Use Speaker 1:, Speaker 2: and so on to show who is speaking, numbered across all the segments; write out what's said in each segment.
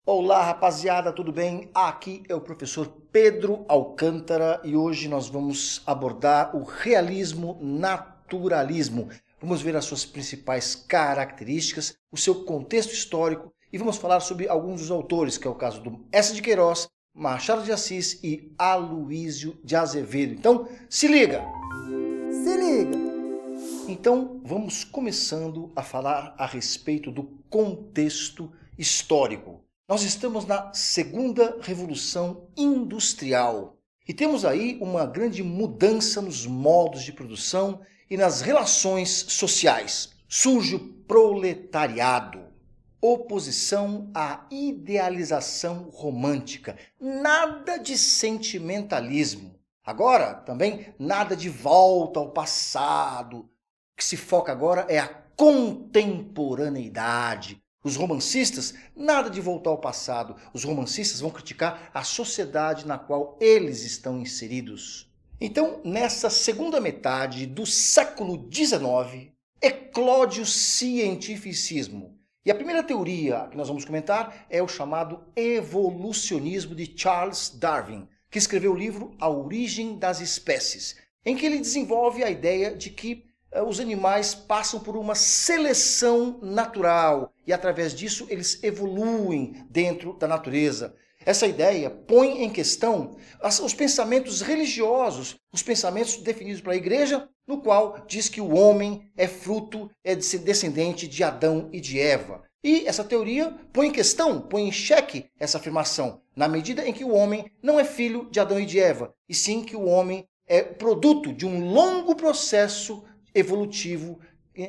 Speaker 1: Olá, rapaziada, tudo bem? Aqui é o professor Pedro Alcântara e hoje nós vamos abordar o realismo naturalismo. Vamos ver as suas principais características, o seu contexto histórico e vamos falar sobre alguns dos autores, que é o caso do Eça de Queiroz, Machado de Assis e Aloísio de Azevedo. Então, se liga!
Speaker 2: Se liga!
Speaker 1: Então, vamos começando a falar a respeito do contexto histórico. Nós estamos na segunda revolução industrial e temos aí uma grande mudança nos modos de produção e nas relações sociais. Surge o proletariado, oposição à idealização romântica, nada de sentimentalismo. Agora, também, nada de volta ao passado. O que se foca agora é a contemporaneidade. Os romancistas, nada de voltar ao passado. Os romancistas vão criticar a sociedade na qual eles estão inseridos. Então, nessa segunda metade do século XIX, eclode o cientificismo. E a primeira teoria que nós vamos comentar é o chamado evolucionismo de Charles Darwin, que escreveu o livro A Origem das Espécies, em que ele desenvolve a ideia de que os animais passam por uma seleção natural e através disso eles evoluem dentro da natureza. Essa ideia põe em questão os pensamentos religiosos, os pensamentos definidos pela igreja, no qual diz que o homem é fruto, é descendente de Adão e de Eva. E essa teoria põe em questão, põe em xeque essa afirmação, na medida em que o homem não é filho de Adão e de Eva, e sim que o homem é produto de um longo processo evolutivo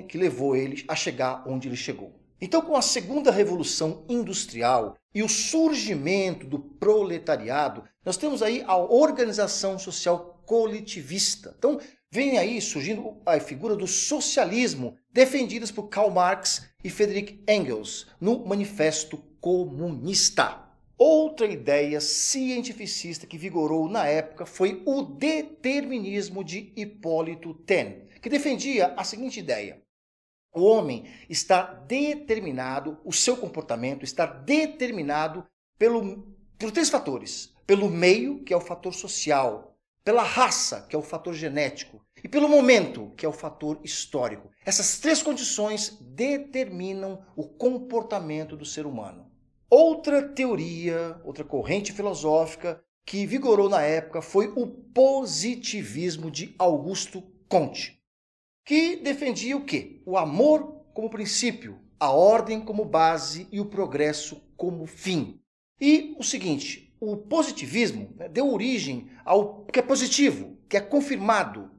Speaker 1: que levou ele a chegar onde ele chegou. Então, com a segunda revolução industrial e o surgimento do proletariado, nós temos aí a organização social coletivista. Então, vem aí surgindo a figura do socialismo, defendidas por Karl Marx e Friedrich Engels no Manifesto Comunista. Outra ideia cientificista que vigorou na época foi o determinismo de Hipólito Taine, que defendia a seguinte ideia: o homem está determinado, o seu comportamento está determinado por três fatores: pelo meio, que é o fator social, pela raça, que é o fator genético, e pelo momento, que é o fator histórico. Essas três condições determinam o comportamento do ser humano. Outra teoria, outra corrente filosófica que vigorou na época foi o positivismo de Augusto Comte, que defendia o quê? O amor como princípio, a ordem como base e o progresso como fim. E o seguinte, o positivismo deu origem ao que é positivo, que é confirmado.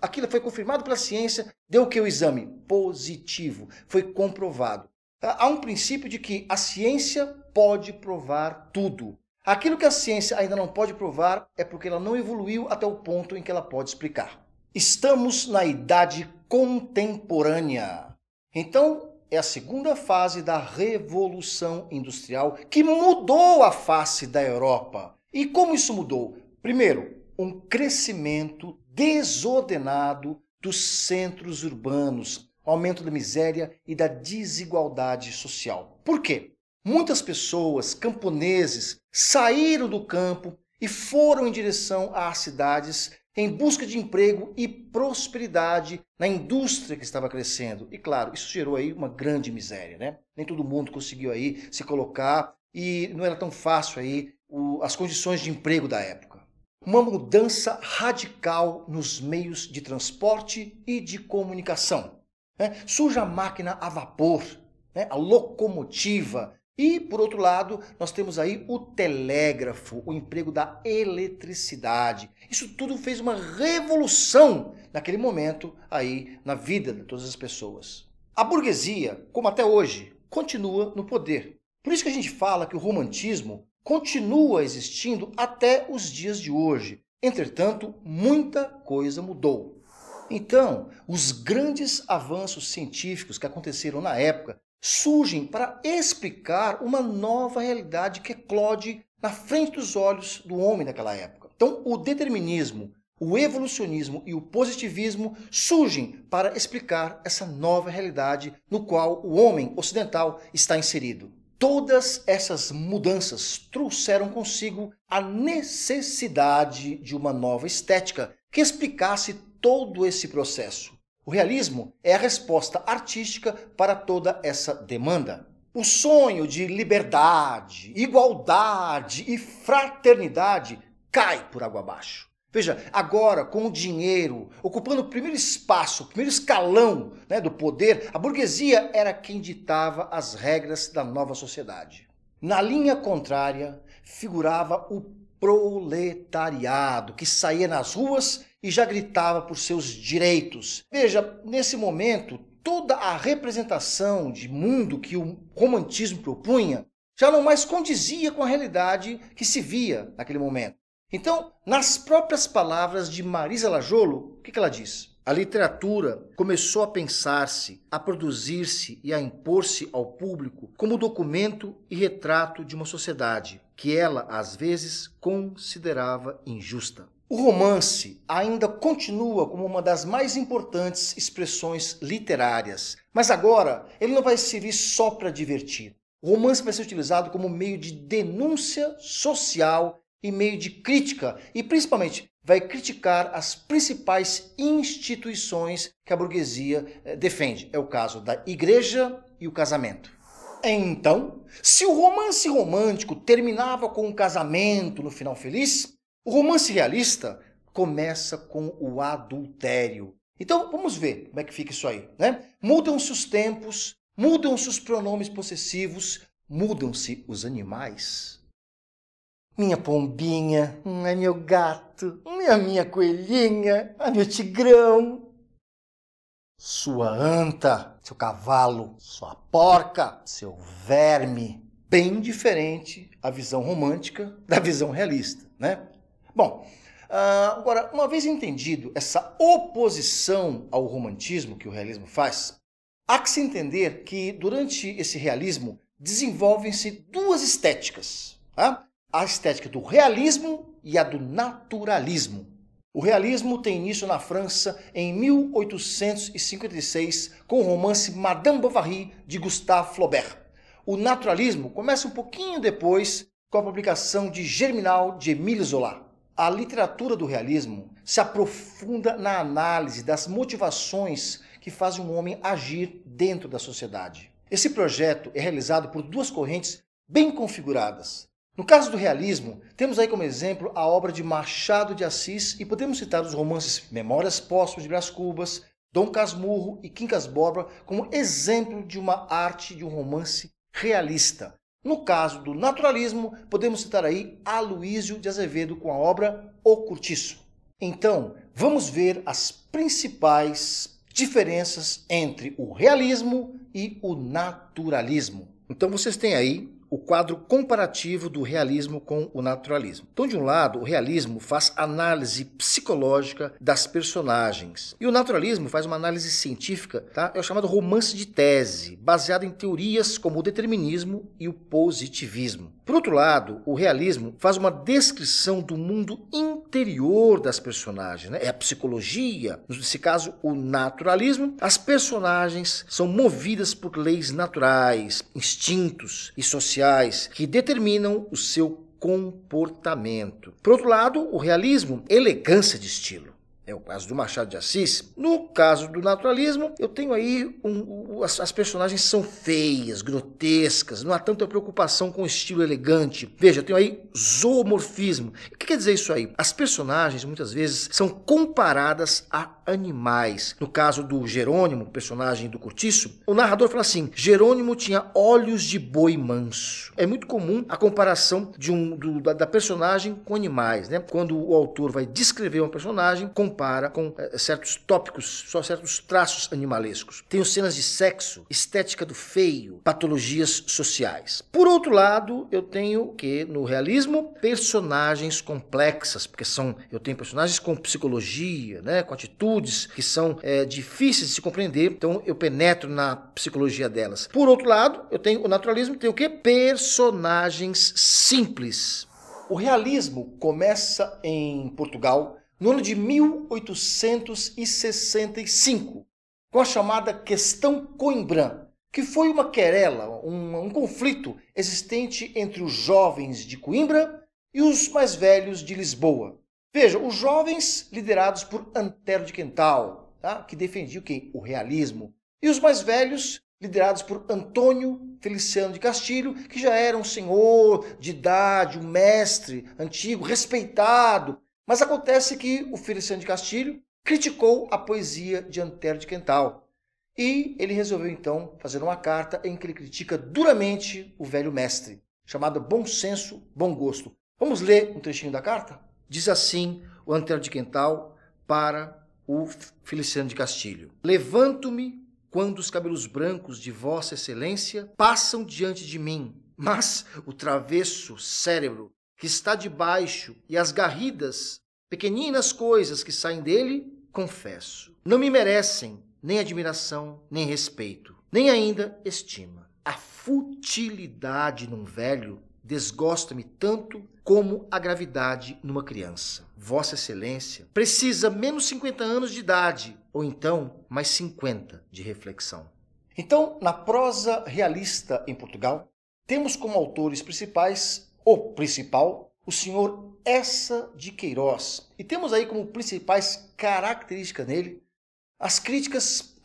Speaker 1: Aquilo foi confirmado pela ciência, deu o que? O exame positivo, foi comprovado. Há um princípio de que a ciência pode provar tudo. Aquilo que a ciência ainda não pode provar é porque ela não evoluiu até o ponto em que ela pode explicar. Estamos na idade contemporânea. Então, é a segunda fase da Revolução Industrial que mudou a face da Europa. E como isso mudou? Primeiro, um crescimento desordenado dos centros urbanos, aumento da miséria e da desigualdade social. Por quê? Muitas pessoas, camponeses, saíram do campo e foram em direção às cidades em busca de emprego e prosperidade na indústria que estava crescendo. E claro, isso gerou aí uma grande miséria, né? Nem todo mundo conseguiu aí se colocar e não era tão fácil aí as condições de emprego da época. Uma mudança radical nos meios de transporte e de comunicação. Surge a máquina a vapor, a locomotiva. E, por outro lado, nós temos aí o telégrafo, o emprego da eletricidade. Isso tudo fez uma revolução naquele momento aí na vida de todas as pessoas. A burguesia, como até hoje, continua no poder. Por isso que a gente fala que o romantismo continua existindo até os dias de hoje. Entretanto, muita coisa mudou. Então, os grandes avanços científicos que aconteceram na época surgem para explicar uma nova realidade que eclode na frente dos olhos do homem naquela época. Então, o determinismo, o evolucionismo e o positivismo surgem para explicar essa nova realidade no qual o homem ocidental está inserido. todas essas mudanças trouxeram consigo a necessidade de uma nova estética que explicasse todo esse processo. O realismo é a resposta artística para toda essa demanda. O sonho de liberdade, igualdade e fraternidade cai por água abaixo. Veja, agora com o dinheiro ocupando o primeiro espaço, o primeiro escalão, do poder, a burguesia era quem ditava as regras da nova sociedade. Na linha contrária figurava o proletariado, que saía nas ruas e já gritava por seus direitos. Veja, nesse momento, toda a representação de mundo que o romantismo propunha já não mais condizia com a realidade que se via naquele momento. Então, nas próprias palavras de Marisa Lajolo, o que ela diz? A literatura começou a pensar-se, a produzir-se e a impor-se ao público como documento e retrato de uma sociedade que ela, às vezes, considerava injusta. O romance ainda continua como uma das mais importantes expressões literárias, mas agora ele não vai servir só para divertir. O romance vai ser utilizado como meio de denúncia social e meio de crítica, e principalmente vai criticar as principais instituições que a burguesia defende. É o caso da igreja e o casamento. Então, se o romance romântico terminava com um casamento no final feliz, o romance realista começa com o adultério. Então, vamos ver como é que fica isso aí, Mudam-se os tempos, mudam-se os pronomes possessivos, mudam-se os animais. Minha pombinha, meu gato, minha coelhinha, meu tigrão. Sua anta, seu cavalo, sua porca, seu verme. Bem diferente a visão romântica da visão realista, Bom, agora, uma vez entendido essa oposição ao romantismo que o realismo faz, há que se entender que durante esse realismo desenvolvem-se duas estéticas, a estética do realismo e a do naturalismo. O realismo tem início na França em 1856 com o romance Madame Bovary de Gustave Flaubert. O naturalismo começa um pouquinho depois com a publicação de Germinal de Émile Zola. A literatura do realismo se aprofunda na análise das motivações que fazem um homem agir dentro da sociedade. Esse projeto é realizado por duas correntes bem configuradas. No caso do realismo, temos aí como exemplo a obra de Machado de Assis e podemos citar os romances Memórias Póstumas de Brás Cubas, Dom Casmurro e Quincas Borba como exemplo de uma arte de um romance realista. No caso do naturalismo, podemos citar aí Aloísio de Azevedo com a obra O Cortiço. Então, vamos ver as principais diferenças entre o realismo e o naturalismo. Então vocês têm aí o quadro comparativo do realismo com o naturalismo. Então, de um lado, o realismo faz análise psicológica das personagens e o naturalismo faz uma análise científica, É o chamado romance de tese, baseado em teorias como o determinismo e o positivismo. Por outro lado, o realismo faz uma descrição do mundo interior das personagens, É a psicologia. Nesse caso, o naturalismo, as personagens são movidas por leis naturais, instintos e sociais que determinam o seu comportamento. Por outro lado, o realismo, elegância de estilo. É o caso do Machado de Assis. No caso do naturalismo, eu tenho aí as personagens são feias, grotescas, não há tanta preocupação com o estilo elegante. Veja, eu tenho aí zoomorfismo. O que quer dizer isso aí? As personagens, muitas vezes, são comparadas a animais. No caso do Jerônimo, personagem do Cortiço, o narrador fala assim, Jerônimo tinha olhos de boi manso. É muito comum a comparação da personagem com animais, Quando o autor vai descrever uma personagem, compara com certos tópicos, só certos traços animalescos. Tenho cenas de sexo, estética do feio, patologias sociais. Por outro lado, eu tenho no realismo, personagens complexas, porque eu tenho personagens com psicologia, com atitudes que são difíceis de se compreender, então eu penetro na psicologia delas. Por outro lado, eu tenho o naturalismo, tenho o quê? Personagens simples. O realismo começa em Portugal no ano de 1865, com a chamada Questão Coimbra, que foi uma querela, um conflito existente entre os jovens de Coimbra e os mais velhos de Lisboa. Veja, os jovens liderados por Antero de Quental, tá? Que defendia o quê? O realismo. E os mais velhos liderados por Antônio Feliciano de Castilho, que já era um senhor de idade, um mestre antigo, respeitado. Mas acontece que o Feliciano de Castilho criticou a poesia de Antero de Quental. E ele resolveu então fazer uma carta em que ele critica duramente o velho mestre, chamada Bom Senso, Bom Gosto. Vamos ler um trechinho da carta? Diz assim o Antero de Quental para o Feliciano de Castilho. Levanto-me quando os cabelos brancos de Vossa Excelência passam diante de mim, mas o travesso cérebro que está debaixo e as garridas, pequeninas coisas que saem dele, confesso, não me merecem nem admiração, nem respeito, nem ainda estima. A futilidade num velho desgosta-me tanto como a gravidade numa criança. Vossa Excelência precisa menos 50 anos de idade, ou então mais 50 de reflexão. Então, na prosa realista em Portugal, temos como autores principais, o principal, o senhor Eça de Queiroz. E temos aí como principais características nele a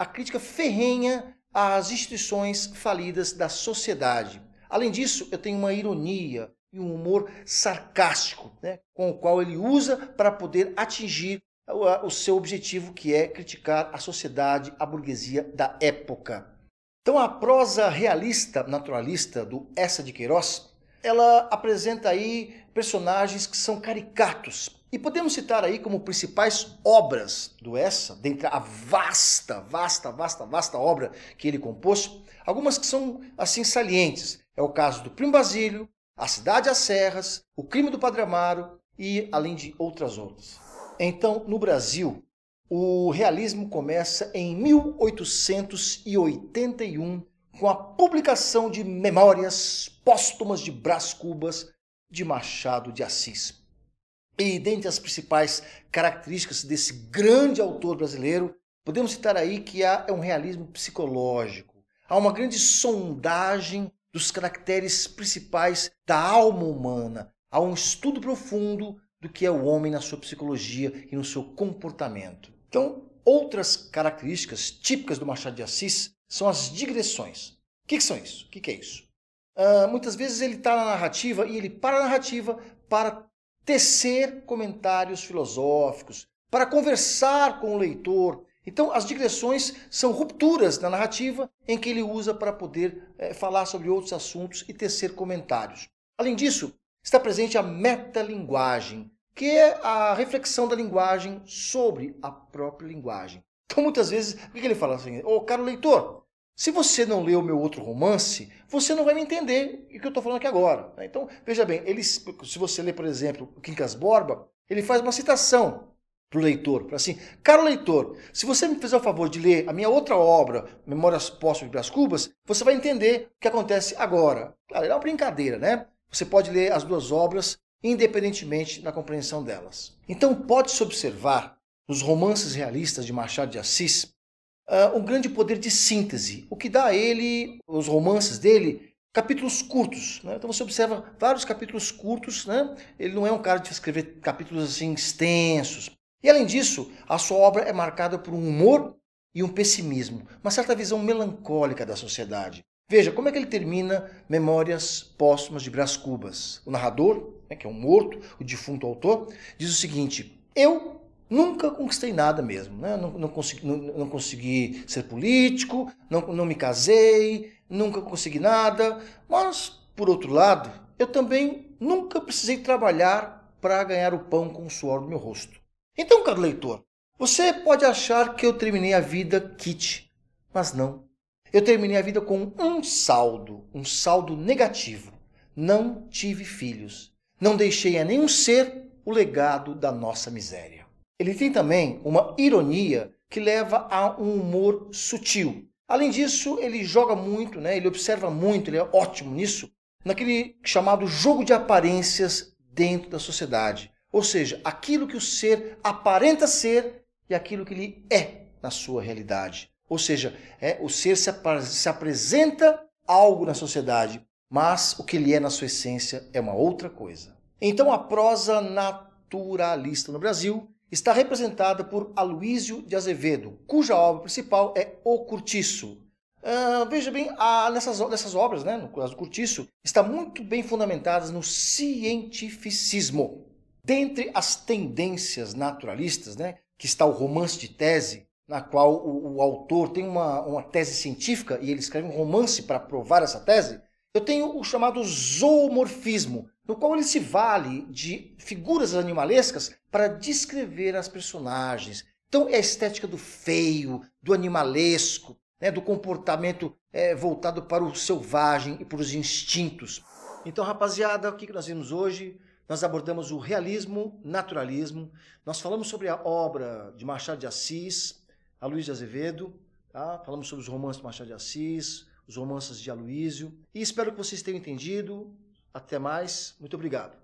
Speaker 1: crítica ferrenha às instituições falidas da sociedade. Além disso, eu tenho uma ironia e um humor sarcástico, né, com o qual ele usa para poder atingir o seu objetivo, que é criticar a sociedade, a burguesia da época. Então, a prosa realista, naturalista do Eça de Queiroz, ela apresenta aí personagens que são caricatos. E podemos citar aí como principais obras do Eça, dentre a vasta obra que ele compôs, algumas que são assim salientes. É o caso do Primo Basílio, A Cidade às Serras, O Crime do Padre Amaro e além de outras. Então, no Brasil, o realismo começa em 1881 com a publicação de Memórias Póstumas de Brás Cubas de Machado de Assis. E dentre as principais características desse grande autor brasileiro, podemos citar aí que é um realismo psicológico. Há uma grande sondagem dos caracteres principais da alma humana. Há um estudo profundo do que é o homem na sua psicologia e no seu comportamento. Então, outras características típicas do Machado de Assis são as digressões. O que são isso? O que é isso? Muitas vezes ele está na narrativa e ele para a narrativa para tecer comentários filosóficos, para conversar com o leitor. Então, as digressões são rupturas na narrativa em que ele usa para poder falar sobre outros assuntos e tecer comentários. Além disso, está presente a metalinguagem, que é a reflexão da linguagem sobre a própria linguagem. Então, muitas vezes, o que ele fala assim? Caro leitor, se você não leu o meu outro romance, você não vai me entender o que eu estou falando aqui agora. Então, veja bem, se você ler, por exemplo, o Quincas Borba, ele faz uma citação para o leitor, para assim, caro leitor, se você me fizer o favor de ler a minha outra obra, Memórias Póstumas de Brás Cubas, você vai entender o que acontece agora. Claro, é uma brincadeira, né? Você pode ler as duas obras independentemente da compreensão delas. Então, pode-se observar nos romances realistas de Machado de Assis um grande poder de síntese, o que dá a ele, os romances dele, capítulos curtos. Né? Então você observa vários capítulos curtos, né? Ele não é um cara de escrever capítulos assim extensos. E além disso, a sua obra é marcada por um humor e um pessimismo, uma certa visão melancólica da sociedade. Veja como é que ele termina Memórias Póstumas de Brás Cubas. O narrador, né, que é um morto, o defunto autor, diz o seguinte: eu nunca conquistei nada mesmo, né? Não consegui ser político, não me casei, nunca consegui nada, mas, por outro lado, eu também nunca precisei trabalhar para ganhar o pão com o suor do meu rosto. Então, caro leitor, você pode achar que eu terminei a vida quite, mas não. Eu terminei a vida com um saldo negativo. Não tive filhos, não deixei a nenhum ser o legado da nossa miséria. Ele tem também uma ironia que leva a um humor sutil. Além disso, ele joga muito, né? Ele observa muito, ele é ótimo nisso, naquele chamado jogo de aparências dentro da sociedade. Ou seja, aquilo que o ser aparenta ser e aquilo que ele é na sua realidade. Ou seja, o ser se apresenta algo na sociedade, mas o que ele é na sua essência é uma outra coisa. Então a prosa naturalista no Brasil está representada por Aloísio de Azevedo, cuja obra principal é O Curtiço. Veja bem, nessas obras, no caso do Curtiço, está muito bem fundamentadas no cientificismo. Dentre as tendências naturalistas, que está o romance de tese, na qual o autor tem uma tese científica e ele escreve um romance para provar essa tese, eu tenho o chamado zoomorfismo, no qual ele se vale de figuras animalescas para descrever as personagens. Então é a estética do feio, do animalesco, do comportamento voltado para o selvagem e para os instintos. Então, rapaziada, o que nós vimos hoje? Nós abordamos o realismo, naturalismo, nós falamos sobre a obra de Machado de Assis, Aloísio de Azevedo, tá? Falamos sobre os romances de Machado de Assis, os romances de Aloísio, e espero que vocês tenham entendido. Até mais, muito obrigado.